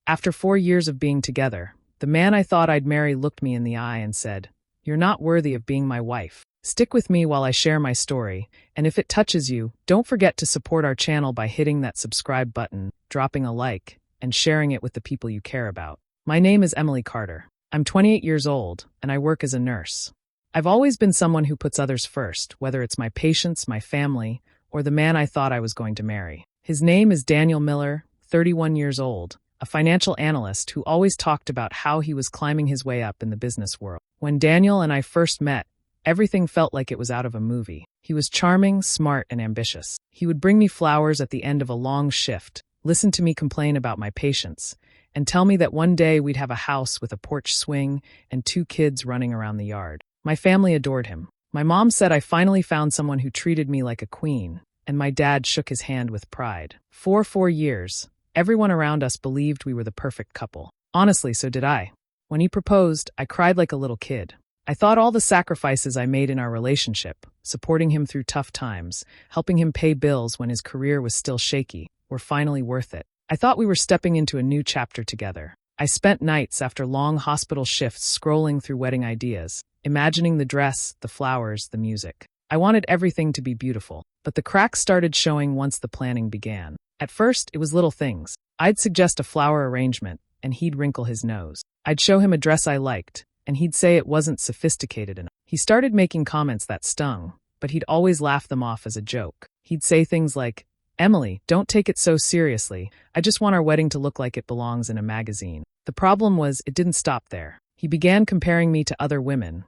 After 4 years of being together, the man I thought I'd marry looked me in the eye and said, "You're not worthy of being my wife." Stick with me while I share my story, and if it touches you, don't forget to support our channel by hitting that subscribe button, dropping a like, and sharing it with the people you care about. My name is Emily Carter. I'm 28 years old, and I work as a nurse. I've always been someone who puts others first, whether it's my patients, my family, or the man I thought I was going to marry. His name is Daniel Miller, 31 years old, a financial analyst who always talked about how he was climbing his way up in the business world. When Daniel and I first met, everything felt like it was out of a movie. He was charming, smart, and ambitious. He would bring me flowers at the end of a long shift, listen to me complain about my patients, and tell me that one day we'd have a house with a porch swing and 2 kids running around the yard. My family adored him. My mom said I finally found someone who treated me like a queen, and my dad shook his hand with pride. For 4 years, everyone around us believed we were the perfect couple. Honestly, so did I. When he proposed, I cried like a little kid. I thought all the sacrifices I made in our relationship, supporting him through tough times, helping him pay bills when his career was still shaky, were finally worth it. I thought we were stepping into a new chapter together. I spent nights after long hospital shifts scrolling through wedding ideas, imagining the dress, the flowers, the music. I wanted everything to be beautiful, but the cracks started showing once the planning began. At first, it was little things. I'd suggest a flower arrangement, and he'd wrinkle his nose. I'd show him a dress I liked, and he'd say it wasn't sophisticated enough. He started making comments that stung, but he'd always laugh them off as a joke. He'd say things like, "Emily, don't take it so seriously. I just want our wedding to look like it belongs in a magazine." The problem was, it didn't stop there. He began comparing me to other women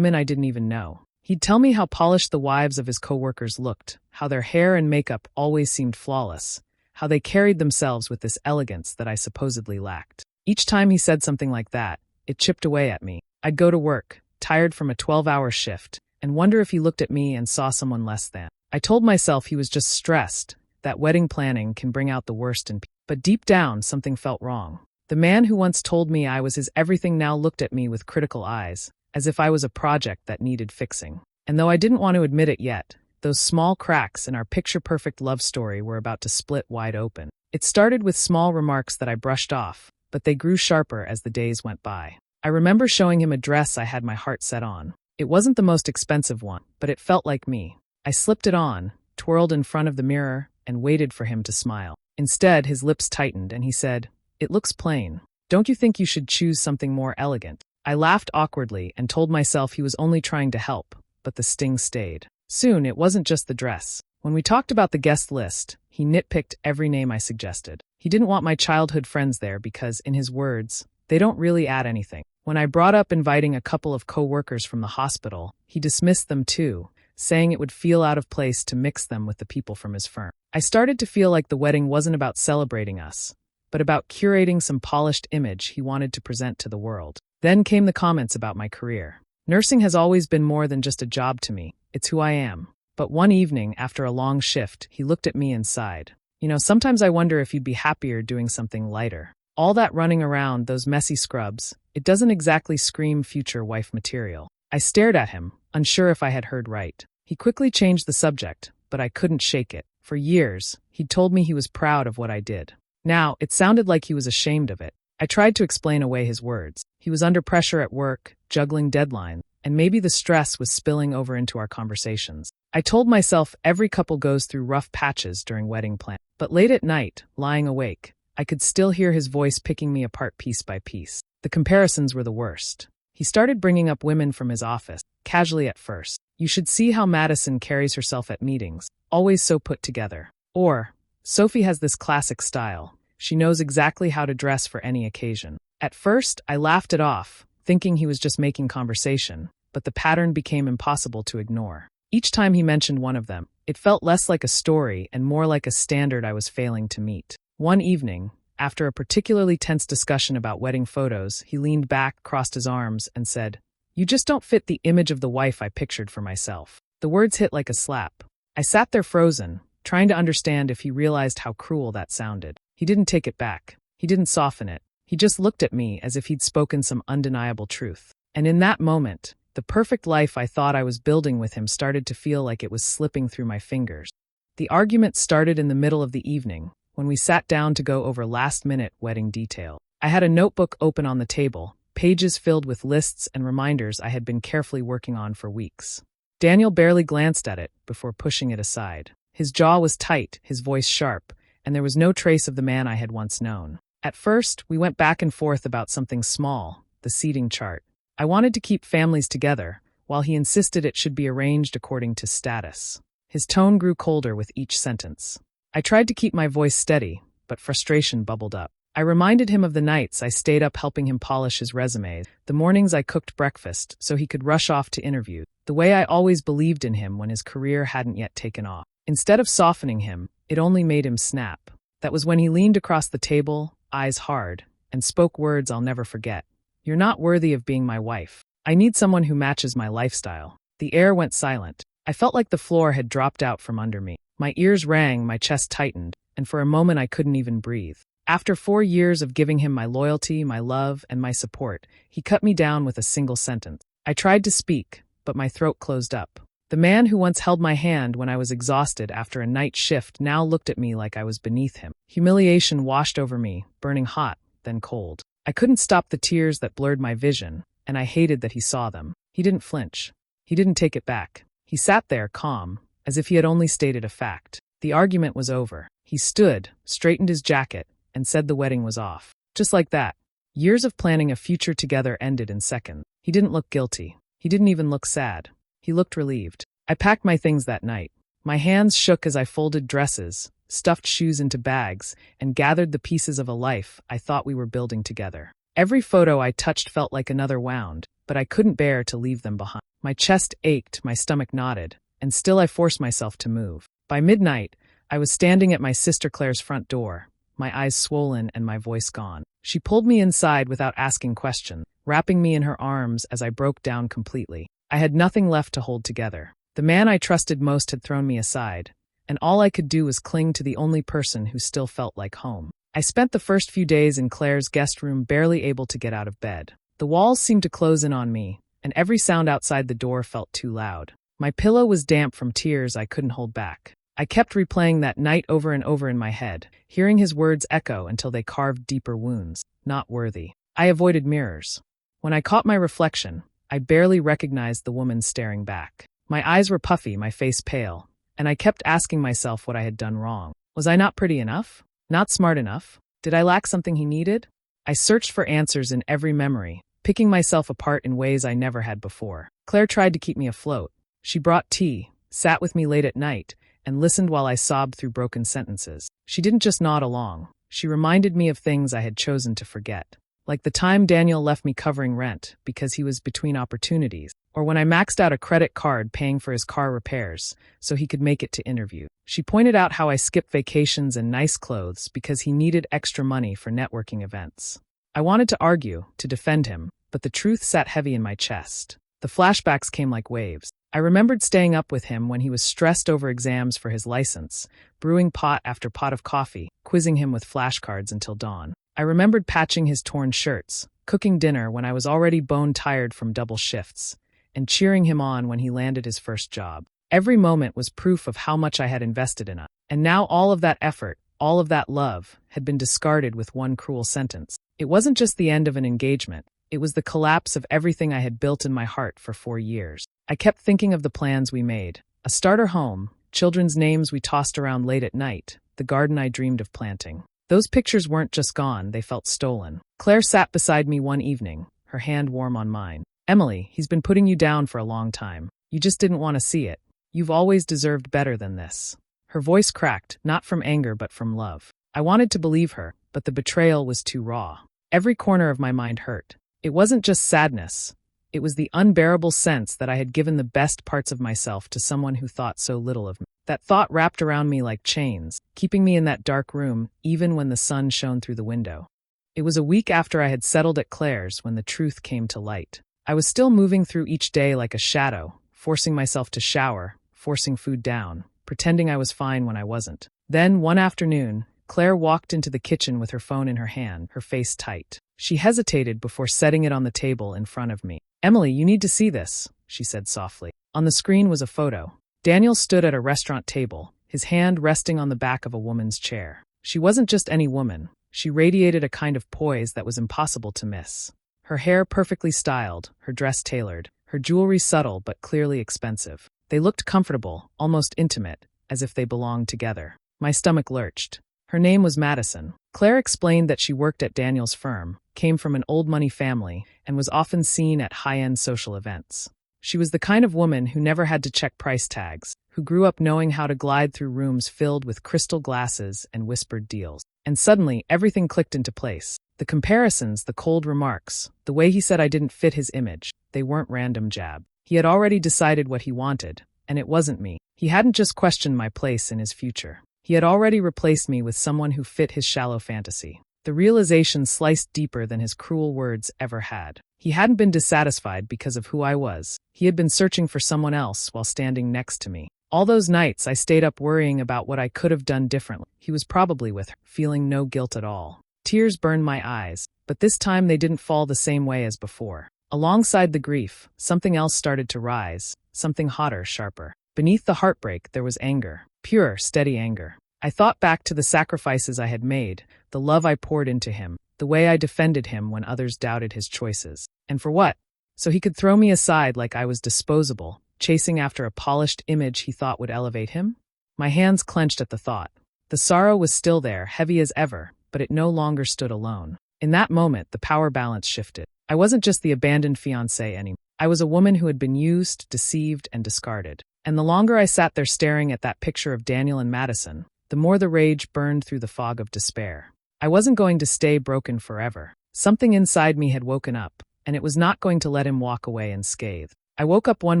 I didn't even know. He'd tell me how polished the wives of his coworkers looked, how their hair and makeup always seemed flawless, how they carried themselves with this elegance that I supposedly lacked. Each time he said something like that, it chipped away at me. I'd go to work, tired from a 12-hour shift, and wonder if he looked at me and saw someone less than. I told myself he was just stressed, that wedding planning can bring out the worst in people. But deep down, something felt wrong. The man who once told me I was his everything now looked at me with critical eyes, as if I was a project that needed fixing. And though I didn't want to admit it yet, those small cracks in our picture-perfect love story were about to split wide open. It started with small remarks that I brushed off, but they grew sharper as the days went by. I remember showing him a dress I had my heart set on. It wasn't the most expensive one, but it felt like me. I slipped it on, twirled in front of the mirror, and waited for him to smile. Instead, his lips tightened and he said, "It looks plain. Don't you think you should choose something more elegant?" I laughed awkwardly and told myself he was only trying to help, but the sting stayed. Soon, it wasn't just the dress. When we talked about the guest list, he nitpicked every name I suggested. He didn't want my childhood friends there because, in his words, they don't really add anything. When I brought up inviting a couple of co-workers from the hospital, he dismissed them too, saying it would feel out of place to mix them with the people from his firm. I started to feel like the wedding wasn't about celebrating us, but about curating some polished image he wanted to present to the world. Then came the comments about my career. Nursing has always been more than just a job to me. It's who I am. But one evening, after a long shift, he looked at me and sighed. Sometimes I wonder if you'd be happier doing something lighter. All that running around, those messy scrubs, it doesn't exactly scream future wife material. I stared at him, unsure if I had heard right. He quickly changed the subject, but I couldn't shake it. For years, he'd told me he was proud of what I did. Now, it sounded like he was ashamed of it. I tried to explain away his words. He was under pressure at work, juggling deadlines, and maybe the stress was spilling over into our conversations. I told myself every couple goes through rough patches during wedding planning. But late at night, lying awake, I could still hear his voice picking me apart piece by piece. The comparisons were the worst. He started bringing up women from his office, casually at first. "You should see how Madison carries herself at meetings, always so put together." Or, "Sophie has this classic style. She knows exactly how to dress for any occasion." At first, I laughed it off, thinking he was just making conversation, but the pattern became impossible to ignore. Each time he mentioned one of them, it felt less like a story and more like a standard I was failing to meet. One evening, after a particularly tense discussion about wedding photos, he leaned back, crossed his arms, and said, "You just don't fit the image of the wife I pictured for myself." The words hit like a slap. I sat there frozen, trying to understand if he realized how cruel that sounded. He didn't take it back. He didn't soften it. He just looked at me as if he'd spoken some undeniable truth. And in that moment, the perfect life I thought I was building with him started to feel like it was slipping through my fingers. The argument started in the middle of the evening, when we sat down to go over last-minute wedding detail. I had a notebook open on the table, pages filled with lists and reminders I had been carefully working on for weeks. Daniel barely glanced at it before pushing it aside. His jaw was tight, his voice sharp, and there was no trace of the man I had once known. At first, we went back and forth about something small, the seating chart. I wanted to keep families together, while he insisted it should be arranged according to status. His tone grew colder with each sentence. I tried to keep my voice steady, but frustration bubbled up. I reminded him of the nights I stayed up helping him polish his resume, the mornings I cooked breakfast so he could rush off to interviews, the way I always believed in him when his career hadn't yet taken off. Instead of softening him, it only made him snap. That was when he leaned across the table, eyes hard, and spoke words I'll never forget. "You're not worthy of being my wife. I need someone who matches my lifestyle." The air went silent. I felt like the floor had dropped out from under me. My ears rang, my chest tightened, and for a moment I couldn't even breathe. After 4 years of giving him my loyalty, my love, and my support, he cut me down with a single sentence. I tried to speak, but my throat closed up. The man who once held my hand when I was exhausted after a night shift now looked at me like I was beneath him. Humiliation washed over me, burning hot, then cold. I couldn't stop the tears that blurred my vision, and I hated that he saw them. He didn't flinch. He didn't take it back. He sat there, calm, as if he had only stated a fact. The argument was over. He stood, straightened his jacket, and said the wedding was off. Just like that. Years of planning a future together ended in seconds. He didn't look guilty. He didn't even look sad. He looked relieved. I packed my things that night. My hands shook as I folded dresses, stuffed shoes into bags, and gathered the pieces of a life I thought we were building together. Every photo I touched felt like another wound, but I couldn't bear to leave them behind. My chest ached, my stomach knotted, and still I forced myself to move. By midnight, I was standing at my sister Claire's front door, my eyes swollen and my voice gone. She pulled me inside without asking questions, wrapping me in her arms as I broke down completely. I had nothing left to hold together. The man I trusted most had thrown me aside, and all I could do was cling to the only person who still felt like home. I spent the first few days in Claire's guest room barely able to get out of bed. The walls seemed to close in on me, and every sound outside the door felt too loud. My pillow was damp from tears I couldn't hold back. I kept replaying that night over and over in my head, hearing his words echo until they carved deeper wounds. Not worthy. I avoided mirrors. When I caught my reflection, I barely recognized the woman staring back. My eyes were puffy, my face pale, and I kept asking myself what I had done wrong. Was I not pretty enough? Not smart enough? Did I lack something he needed? I searched for answers in every memory, picking myself apart in ways I never had before. Claire tried to keep me afloat. She brought tea, sat with me late at night, and listened while I sobbed through broken sentences. She didn't just nod along. She reminded me of things I had chosen to forget. Like the time Daniel left me covering rent because he was between opportunities, or when I maxed out a credit card paying for his car repairs so he could make it to interview. She pointed out how I skipped vacations and nice clothes because he needed extra money for networking events. I wanted to argue, to defend him, but the truth sat heavy in my chest. The flashbacks came like waves. I remembered staying up with him when he was stressed over exams for his license, brewing pot after pot of coffee, quizzing him with flashcards until dawn. I remembered patching his torn shirts, cooking dinner when I was already bone-tired from double shifts, and cheering him on when he landed his first job. Every moment was proof of how much I had invested in us. And now all of that effort, all of that love, had been discarded with one cruel sentence. It wasn't just the end of an engagement. It was the collapse of everything I had built in my heart for 4 years. I kept thinking of the plans we made. A starter home, children's names we tossed around late at night, the garden I dreamed of planting. Those pictures weren't just gone, they felt stolen. Claire sat beside me one evening, her hand warm on mine. "Emily, he's been putting you down for a long time. You just didn't want to see it. You've always deserved better than this." Her voice cracked, not from anger but from love. I wanted to believe her, but the betrayal was too raw. Every corner of my mind hurt. It wasn't just sadness. It was the unbearable sense that I had given the best parts of myself to someone who thought so little of me. That thought wrapped around me like chains, keeping me in that dark room even when the sun shone through the window. It was a week after I had settled at Claire's when the truth came to light. I was still moving through each day like a shadow, forcing myself to shower, forcing food down, pretending I was fine when I wasn't. Then, one afternoon, Claire walked into the kitchen with her phone in her hand, her face tight. She hesitated before setting it on the table in front of me. "Emily, you need to see this," she said softly. On the screen was a photo. Daniel stood at a restaurant table, his hand resting on the back of a woman's chair. She wasn't just any woman. She radiated a kind of poise that was impossible to miss. Her hair perfectly styled, her dress tailored, her jewelry subtle but clearly expensive. They looked comfortable, almost intimate, as if they belonged together. My stomach lurched. Her name was Madison. Claire explained that she worked at Daniel's firm, came from an old-money family, and was often seen at high-end social events. She was the kind of woman who never had to check price tags, who grew up knowing how to glide through rooms filled with crystal glasses and whispered deals. And suddenly, everything clicked into place. The comparisons, the cold remarks, the way he said I didn't fit his image, they weren't random jab. He had already decided what he wanted, and it wasn't me. He hadn't just questioned my place in his future. He had already replaced me with someone who fit his shallow fantasy. The realization sliced deeper than his cruel words ever had. He hadn't been dissatisfied because of who I was. He had been searching for someone else while standing next to me. All those nights I stayed up worrying about what I could have done differently. He was probably with her, feeling no guilt at all. Tears burned my eyes, but this time they didn't fall the same way as before. Alongside the grief, something else started to rise, something hotter, sharper. Beneath the heartbreak, there was anger. Pure, steady anger. I thought back to the sacrifices I had made, the love I poured into him, the way I defended him when others doubted his choices. And for what? So he could throw me aside like I was disposable, chasing after a polished image he thought would elevate him? My hands clenched at the thought. The sorrow was still there, heavy as ever, but it no longer stood alone. In that moment, the power balance shifted. I wasn't just the abandoned fiancé anymore. I was a woman who had been used, deceived, and discarded. And the longer I sat there staring at that picture of Daniel and Madison, the more the rage burned through the fog of despair. I wasn't going to stay broken forever. Something inside me had woken up, and it was not going to let him walk away unscathed. I woke up one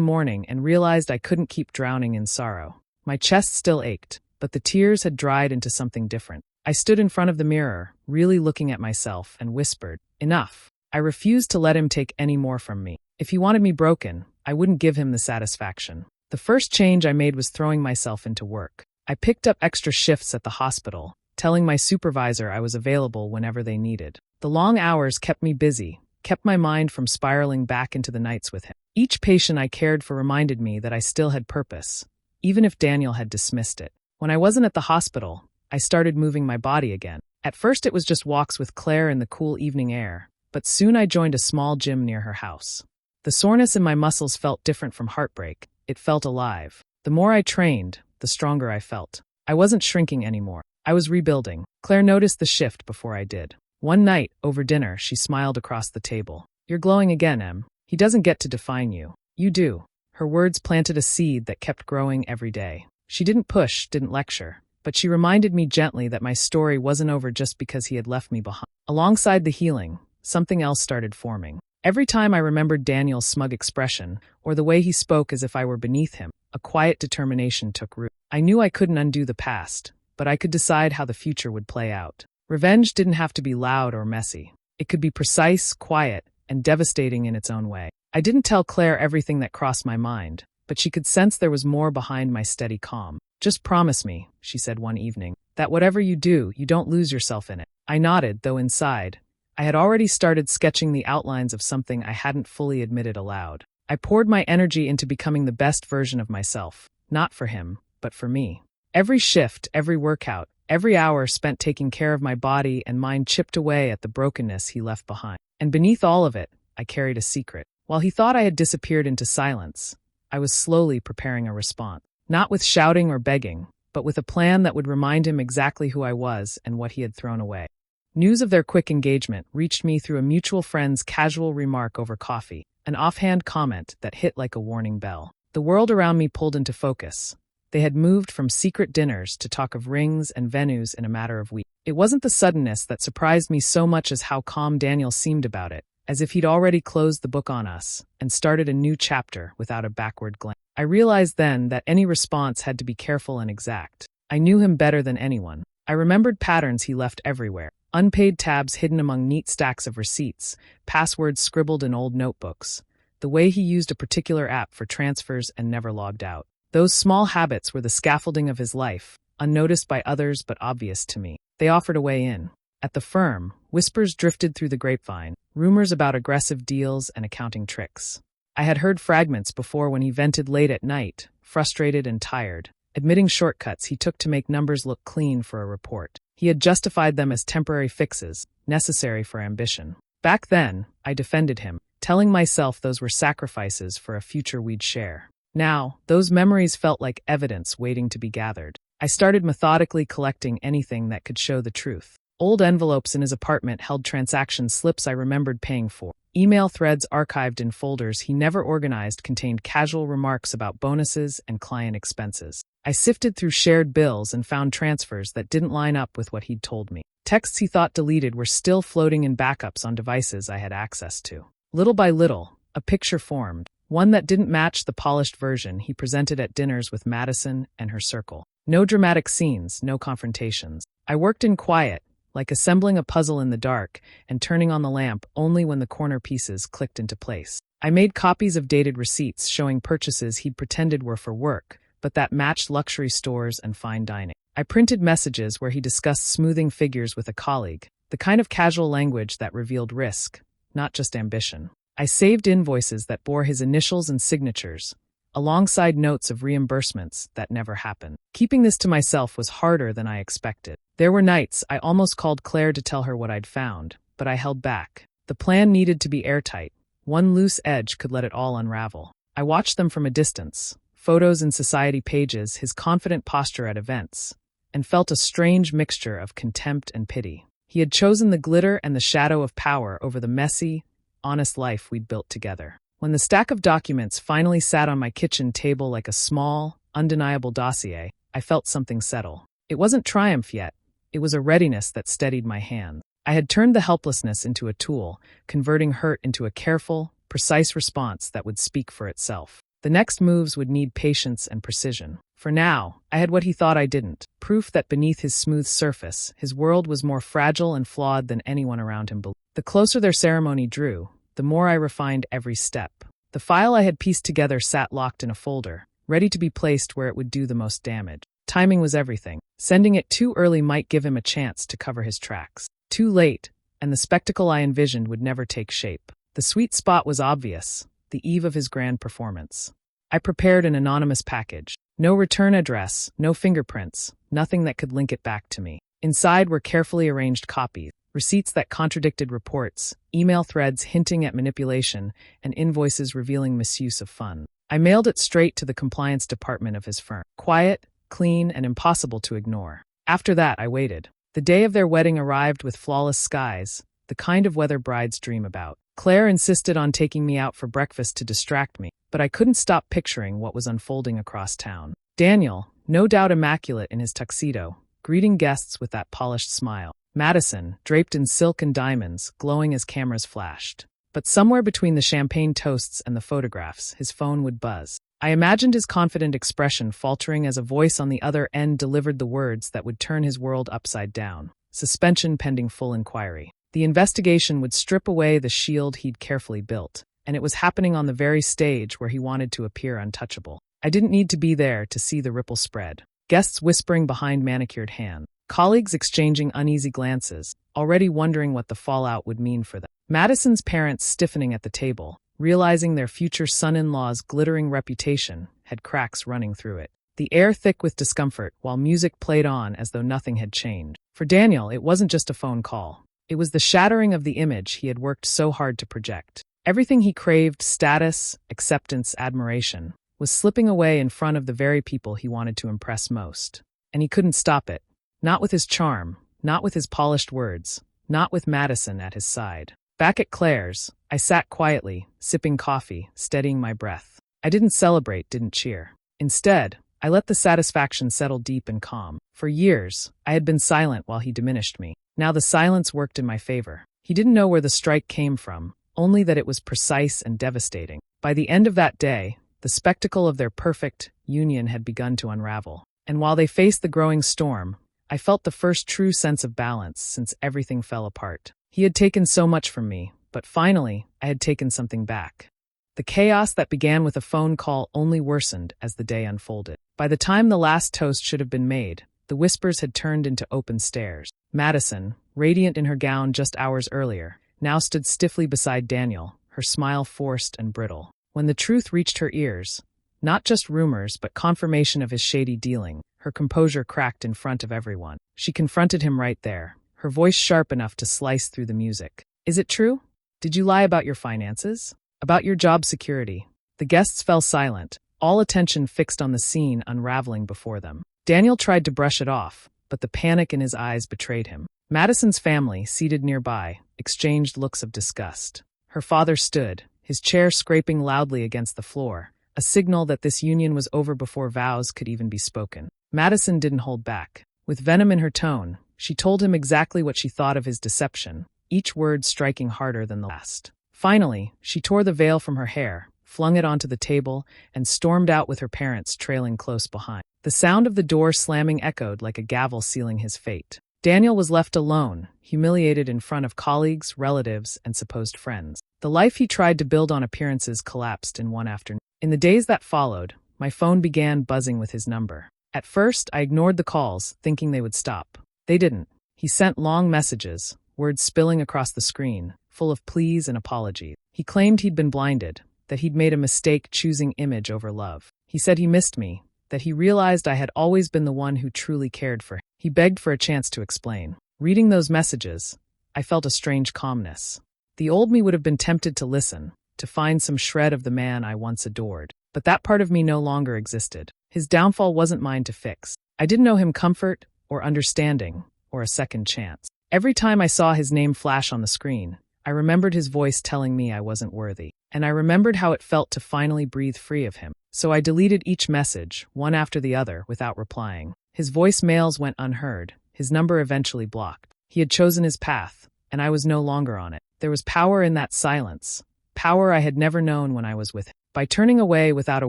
morning and realized I couldn't keep drowning in sorrow. My chest still ached, but the tears had dried into something different. I stood in front of the mirror, really looking at myself, and whispered, "Enough." I refused to let him take any more from me. If he wanted me broken, I wouldn't give him the satisfaction. The first change I made was throwing myself into work. I picked up extra shifts at the hospital, telling my supervisor I was available whenever they needed. The long hours kept me busy, kept my mind from spiraling back into the nights with him. Each patient I cared for reminded me that I still had purpose, even if Daniel had dismissed it. When I wasn't at the hospital, I started moving my body again. At first it was just walks with Claire in the cool evening air, but soon I joined a small gym near her house. The soreness in my muscles felt different from heartbreak. It felt alive. The more I trained, the stronger I felt. I wasn't shrinking anymore. I was rebuilding. Claire noticed the shift before I did. One night, over dinner, she smiled across the table. "You're glowing again, Em. He doesn't get to define you. You do." Her words planted a seed that kept growing every day. She didn't push, didn't lecture, but she reminded me gently that my story wasn't over just because he had left me behind. Alongside the healing, something else started forming. Every time I remembered Daniel's smug expression, or the way he spoke as if I were beneath him, a quiet determination took root. I knew I couldn't undo the past, but I could decide how the future would play out. Revenge didn't have to be loud or messy. It could be precise, quiet, and devastating in its own way. I didn't tell Claire everything that crossed my mind, but she could sense there was more behind my steady calm. "Just promise me," she said one evening, "that whatever you do, you don't lose yourself in it." I nodded, though inside, I had already started sketching the outlines of something I hadn't fully admitted aloud. I poured my energy into becoming the best version of myself, not for him, but for me. Every shift, every workout, every hour spent taking care of my body and mind chipped away at the brokenness he left behind. And beneath all of it, I carried a secret. While he thought I had disappeared into silence, I was slowly preparing a response. Not with shouting or begging, but with a plan that would remind him exactly who I was and what he had thrown away. News of their quick engagement reached me through a mutual friend's casual remark over coffee, an offhand comment that hit like a warning bell. The world around me pulled into focus. They had moved from secret dinners to talk of rings and venues in a matter of weeks. It wasn't the suddenness that surprised me so much as how calm Daniel seemed about it, as if he'd already closed the book on us and started a new chapter without a backward glance. I realized then that any response had to be careful and exact. I knew him better than anyone. I remembered patterns he left everywhere. Unpaid tabs hidden among neat stacks of receipts, passwords scribbled in old notebooks, the way he used a particular app for transfers and never logged out. Those small habits were the scaffolding of his life, unnoticed by others but obvious to me. They offered a way in. At the firm, whispers drifted through the grapevine, rumors about aggressive deals and accounting tricks. I had heard fragments before when he vented late at night, frustrated and tired, admitting shortcuts he took to make numbers look clean for a report. He had justified them as temporary fixes, necessary for ambition. Back then, I defended him, telling myself those were sacrifices for a future we'd share. Now, those memories felt like evidence waiting to be gathered. I started methodically collecting anything that could show the truth. Old envelopes in his apartment held transaction slips I remembered paying for. Email threads archived in folders he never organized contained casual remarks about bonuses and client expenses. I sifted through shared bills and found transfers that didn't line up with what he'd told me. Texts he thought deleted were still floating in backups on devices I had access to. Little by little, a picture formed, one that didn't match the polished version he presented at dinners with Madison and her circle. No dramatic scenes, no confrontations. I worked in quiet, like assembling a puzzle in the dark and turning on the lamp only when the corner pieces clicked into place. I made copies of dated receipts showing purchases he'd pretended were for work, but that matched luxury stores and fine dining. I printed messages where he discussed smoothing figures with a colleague, the kind of casual language that revealed risk, not just ambition. I saved invoices that bore his initials and signatures, alongside notes of reimbursements that never happened. Keeping this to myself was harder than I expected. There were nights I almost called Claire to tell her what I'd found, but I held back. The plan needed to be airtight. One loose edge could let it all unravel. I watched them from a distance, photos in society pages, his confident posture at events, and felt a strange mixture of contempt and pity. He had chosen the glitter and the shadow of power over the messy, honest life we'd built together. When the stack of documents finally sat on my kitchen table like a small, undeniable dossier, I felt something settle. It wasn't triumph yet. It was a readiness that steadied my hand. I had turned the helplessness into a tool, converting hurt into a careful, precise response that would speak for itself. The next moves would need patience and precision. For now, I had what he thought I didn't, proof that beneath his smooth surface, his world was more fragile and flawed than anyone around him believed. The closer their ceremony drew, the more I refined every step. The file I had pieced together sat locked in a folder, ready to be placed where it would do the most damage. Timing was everything. Sending it too early might give him a chance to cover his tracks. Too late, and the spectacle I envisioned would never take shape. The sweet spot was obvious, the eve of his grand performance. I prepared an anonymous package. No return address, no fingerprints, nothing that could link it back to me. Inside were carefully arranged copies, receipts that contradicted reports, email threads hinting at manipulation, and invoices revealing misuse of funds. I mailed it straight to the compliance department of his firm. Quiet, clean, and impossible to ignore. After that, I waited. The day of their wedding arrived with flawless skies, the kind of weather brides dream about. Claire insisted on taking me out for breakfast to distract me, but I couldn't stop picturing what was unfolding across town. Daniel, no doubt immaculate in his tuxedo, greeting guests with that polished smile. Madison, draped in silk and diamonds, glowing as cameras flashed. But somewhere between the champagne toasts and the photographs, his phone would buzz. I imagined his confident expression faltering as a voice on the other end delivered the words that would turn his world upside down. Suspension pending full inquiry. The investigation would strip away the shield he'd carefully built, and it was happening on the very stage where he wanted to appear untouchable. I didn't need to be there to see the ripple spread. Guests whispering behind manicured hands. Colleagues exchanging uneasy glances, already wondering what the fallout would mean for them. Madison's parents stiffening at the table, realizing their future son-in-law's glittering reputation had cracks running through it. The air thick with discomfort, while music played on as though nothing had changed. For Daniel, it wasn't just a phone call. It was the shattering of the image he had worked so hard to project. Everything he craved, status, acceptance, admiration, was slipping away in front of the very people he wanted to impress most. And he couldn't stop it. Not with his charm, not with his polished words, not with Madison at his side. Back at Claire's, I sat quietly, sipping coffee, steadying my breath. I didn't celebrate, didn't cheer. Instead, I let the satisfaction settle deep and calm. For years, I had been silent while he diminished me. Now the silence worked in my favor. He didn't know where the strike came from, only that it was precise and devastating. By the end of that day, the spectacle of their perfect union had begun to unravel. And while they faced the growing storm, I felt the first true sense of balance since everything fell apart. He had taken so much from me, but finally, I had taken something back. The chaos that began with a phone call only worsened as the day unfolded. By the time the last toast should have been made, the whispers had turned into open stares. Madison, radiant in her gown just hours earlier, now stood stiffly beside Daniel, her smile forced and brittle. When the truth reached her ears, not just rumors but confirmation of his shady dealing, her composure cracked in front of everyone. She confronted him right there, her voice sharp enough to slice through the music. Is it true? Did you lie about your finances? About your job security? The guests fell silent, all attention fixed on the scene unraveling before them. Daniel tried to brush it off, but the panic in his eyes betrayed him. Madison's family, seated nearby, exchanged looks of disgust. Her father stood, his chair scraping loudly against the floor, a signal that this union was over before vows could even be spoken. Madison didn't hold back. With venom in her tone, she told him exactly what she thought of his deception, each word striking harder than the last. Finally, she tore the veil from her hair, flung it onto the table, and stormed out with her parents trailing close behind. The sound of the door slamming echoed like a gavel sealing his fate. Daniel was left alone, humiliated in front of colleagues, relatives, and supposed friends. The life he tried to build on appearances collapsed in one afternoon. In the days that followed, my phone began buzzing with his number. At first, I ignored the calls, thinking they would stop. They didn't. He sent long messages, words spilling across the screen, full of pleas and apologies. He claimed he'd been blinded, that he'd made a mistake choosing image over love. He said he missed me, that he realized I had always been the one who truly cared for him. He begged for a chance to explain. Reading those messages, I felt a strange calmness. The old me would have been tempted to listen, to find some shred of the man I once adored. But that part of me no longer existed. His downfall wasn't mine to fix. I didn't know him comfort, or understanding, or a second chance. Every time I saw his name flash on the screen, I remembered his voice telling me I wasn't worthy. And I remembered how it felt to finally breathe free of him. So I deleted each message, one after the other, without replying. His voicemails went unheard, his number eventually blocked. He had chosen his path, and I was no longer on it. There was power in that silence, power I had never known when I was with him. By turning away without a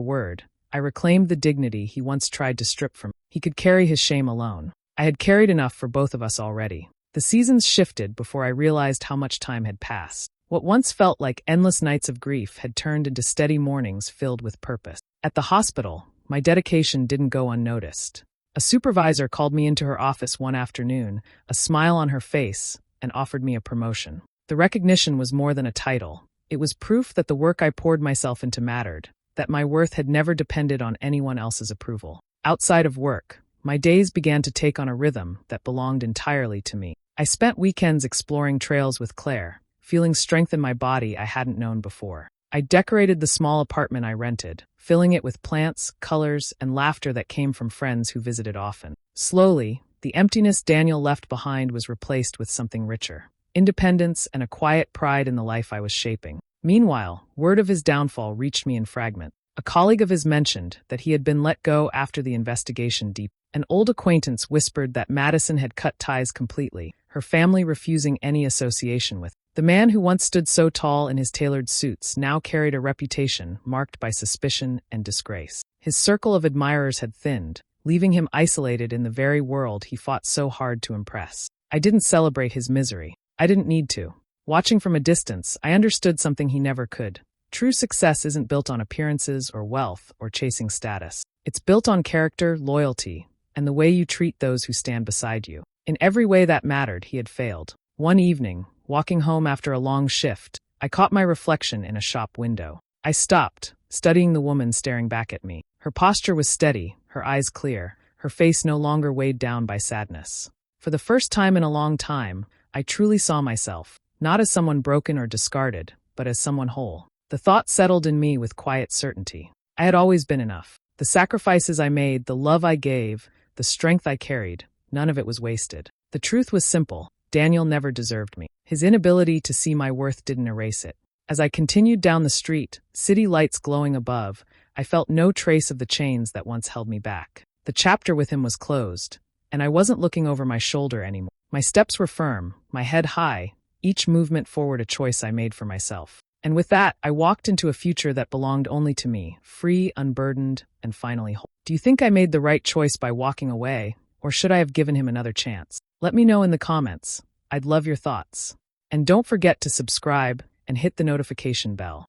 word, I reclaimed the dignity he once tried to strip from me. He could carry his shame alone. I had carried enough for both of us already. The seasons shifted before I realized how much time had passed. What once felt like endless nights of grief had turned into steady mornings filled with purpose. At the hospital, my dedication didn't go unnoticed. A supervisor called me into her office one afternoon, a smile on her face, and offered me a promotion. The recognition was more than a title. It was proof that the work I poured myself into mattered, that my worth had never depended on anyone else's approval. Outside of work, my days began to take on a rhythm that belonged entirely to me. I spent weekends exploring trails with Claire, feeling strength in my body I hadn't known before. I decorated the small apartment I rented, filling it with plants, colors, and laughter that came from friends who visited often. Slowly, the emptiness Daniel left behind was replaced with something richer. Independence and a quiet pride in the life I was shaping. Meanwhile, word of his downfall reached me in fragments. A colleague of his mentioned that he had been let go after the investigation deepened. An old acquaintance whispered that Madison had cut ties completely, her family refusing any association with him. The man who once stood so tall in his tailored suits now carried a reputation marked by suspicion and disgrace. His circle of admirers had thinned, leaving him isolated in the very world he fought so hard to impress. I didn't celebrate his misery. I didn't need to. Watching from a distance, I understood something he never could. True success isn't built on appearances or wealth or chasing status. It's built on character, loyalty, and the way you treat those who stand beside you. In every way that mattered, he had failed. One evening, walking home after a long shift, I caught my reflection in a shop window. I stopped, studying the woman staring back at me. Her posture was steady, her eyes clear, her face no longer weighed down by sadness. For the first time in a long time, I truly saw myself, not as someone broken or discarded, but as someone whole. The thought settled in me with quiet certainty. I had always been enough. The sacrifices I made, the love I gave, the strength I carried, none of it was wasted. The truth was simple. Daniel never deserved me. His inability to see my worth didn't erase it. As I continued down the street, city lights glowing above, I felt no trace of the chains that once held me back. The chapter with him was closed, and I wasn't looking over my shoulder anymore. My steps were firm, my head high, each movement forward a choice I made for myself. And with that, I walked into a future that belonged only to me, free, unburdened, and finally whole. Do you think I made the right choice by walking away, or should I have given him another chance? Let me know in the comments. I'd love your thoughts. And don't forget to subscribe and hit the notification bell.